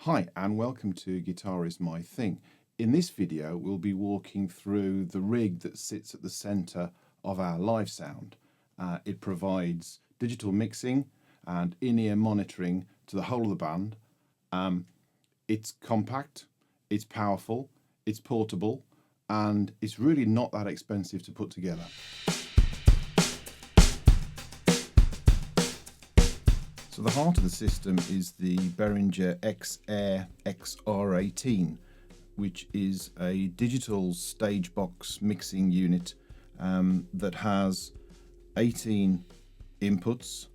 Hi and welcome to Guitar Is My Thing. In this video we'll be walking through the rig that sits at the centre of our live sound. It provides digital mixing and in-ear monitoring to the whole of the band. It's compact, it's powerful, it's portable, and it's really not that expensive to put together. So the heart of the system is the Behringer X Air XR18, which is a digital stage box mixing unit that has 18 inputs.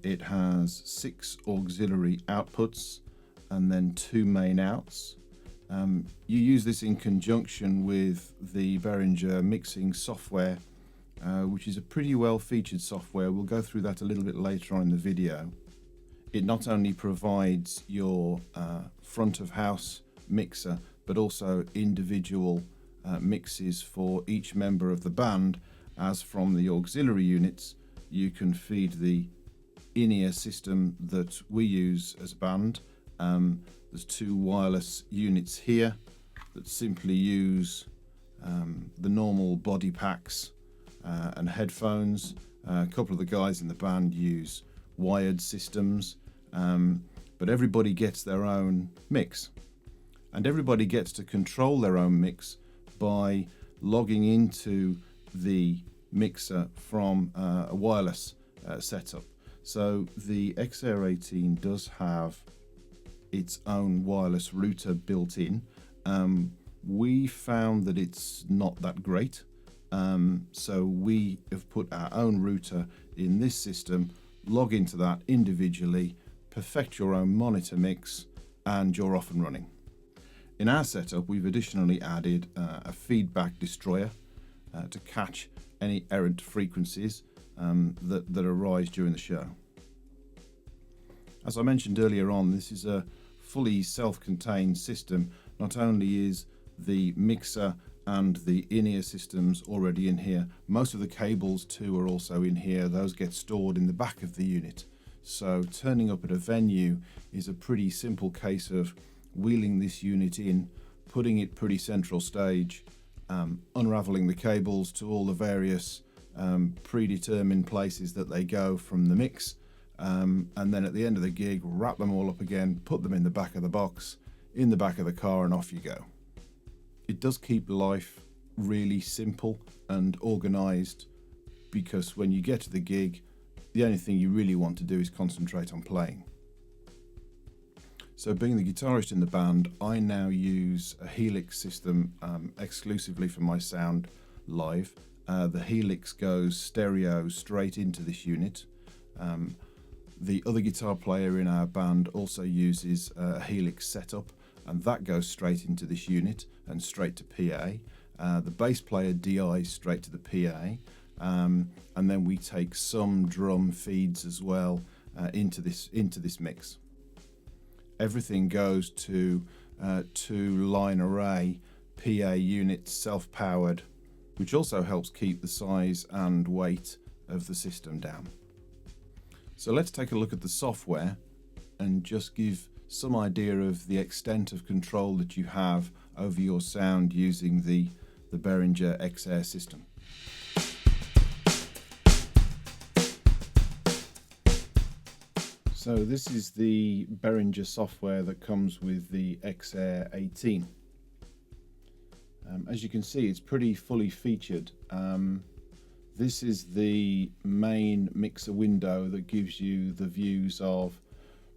It has 6 auxiliary outputs and then 2 main outs. You use this in conjunction with the Behringer mixing software, which is a pretty well featured software. We'll go through that a little bit later on in the video. It not only provides your front of house mixer, but also individual mixes for each member of the band. As from the auxiliary units, you can feed the in-ear system that we use as a band. There's 2 wireless units here that simply use the normal body packs and headphones. A couple of the guys in the band use wired systems, but everybody gets their own mix, and everybody gets to control their own mix by logging into the mixer from a wireless setup. So the XR18 does have its own wireless router built in. We found that it's not that great. So we have put our own router in this system, log into that individually, perfect your own monitor mix, and you're off and running. In our setup, we've additionally added a feedback destroyer to catch any errant frequencies that arise during the show. As I mentioned earlier on, this is a fully self-contained system. Not only is the mixer and the in-ear systems already in here, most of the cables too are also in here. Those get stored in the back of the unit. So turning up at a venue is a pretty simple case of wheeling this unit in, putting it pretty central stage, unraveling the cables to all the various predetermined places that they go from the mix, and then at the end of the gig wrap them all up again, put them in the back of the box, in the back of the car, and off you go. It does keep life really simple and organised, because when you get to the gig, the only thing you really want to do is concentrate on playing. So being the guitarist in the band, I now use a Helix system exclusively for my sound live. The Helix goes stereo straight into this unit. The other guitar player in our band also uses a Helix setup, and that goes straight into this unit and straight to PA. The bass player DIs straight to the PA, and then we take some drum feeds as well into this mix. Everything goes to 2-line array PA units, self-powered, which also helps keep the size and weight of the system down. So let's take a look at the software and just give some idea of the extent of control that you have over your sound using the Behringer X Air system. So this is the Behringer software that comes with the XR18. As you can see, it's pretty fully featured. This is the main mixer window that gives you the views of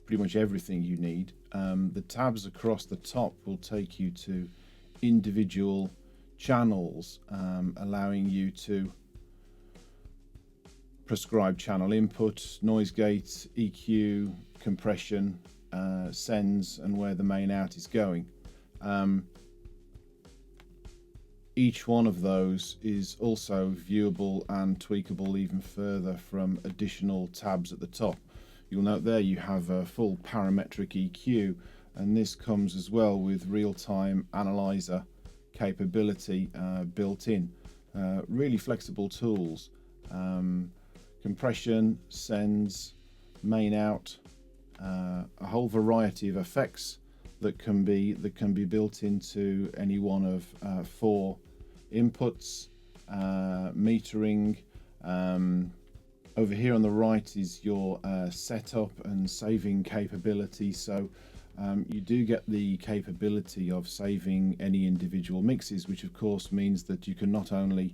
pretty much everything you need. The tabs across the top will take you to individual channels, allowing you to prescribe channel input, noise gate, EQ, compression, sends, and where the main out is going. Each one of those is also viewable and tweakable even further from additional tabs at the top. You'll note there you have a full parametric EQ, and this comes as well with real-time analyzer capability built in. Really flexible tools. Compression, sends, main out, a whole variety of effects that can be built into any one of 4 inputs, metering. Over here on the right is your setup and saving capability. So you do get the capability of saving any individual mixes, which of course means that you can not only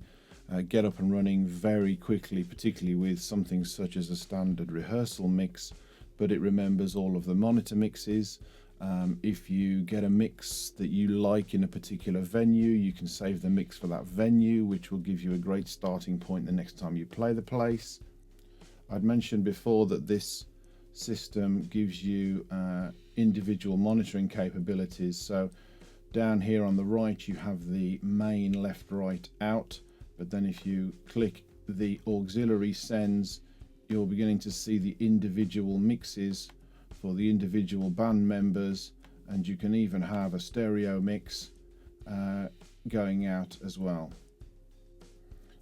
get up and running very quickly, particularly with something such as a standard rehearsal mix, but it remembers all of the monitor mixes. If you get a mix that you like in a particular venue, you can save the mix for that venue, which will give you a great starting point the next time you play the place. I'd mentioned before that this system gives you individual monitoring capabilities. So down here on the right you have the main left right out, but then if you click the auxiliary sends, you're beginning to see the individual mixes for the individual band members, and you can even have a stereo mix going out as well.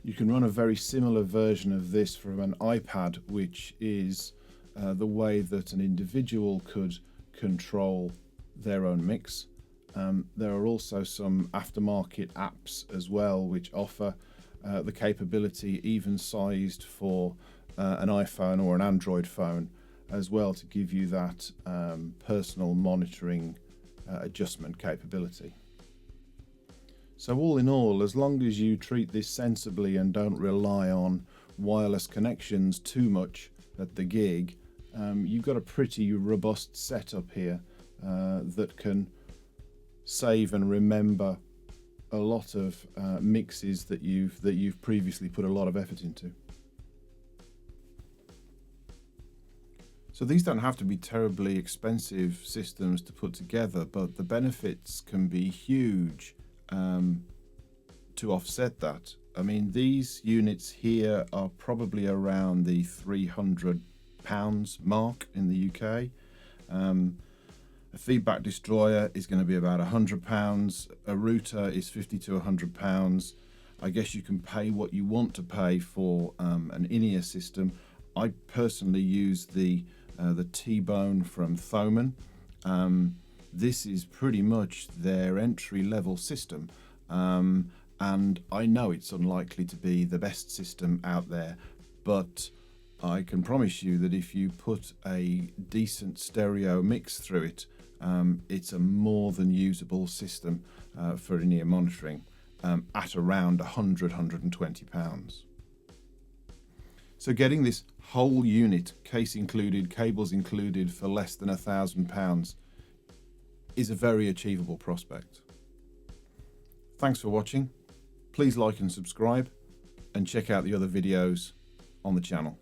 You can run a very similar version of this from an iPad, which is the way that an individual could control their own mix. There are also some aftermarket apps as well, which offer the capability even sized for an iPhone or an Android phone as well, to give you that personal monitoring adjustment capability. So all in all, as long as you treat this sensibly and don't rely on wireless connections too much at the gig, you've got a pretty robust setup here that can save and remember a lot of mixes that you've previously put a lot of effort into. So these don't have to be terribly expensive systems to put together, but the benefits can be huge to offset that. I mean, these units here are probably around the £300 mark in the UK. A feedback destroyer is going to be about £100. A router is £50 to £100. I guess you can pay what you want to pay for an in-ear system. I personally use the T-Bone from Thomann. This is pretty much their entry-level system, and I know it's unlikely to be the best system out there, but I can promise you that if you put a decent stereo mix through it, it's a more than usable system for in-ear monitoring at around £100–120. So getting this whole unit, case included, cables included, for less than £1,000 is a very achievable prospect. Thanks for watching. Please like and subscribe, and check out the other videos on the channel.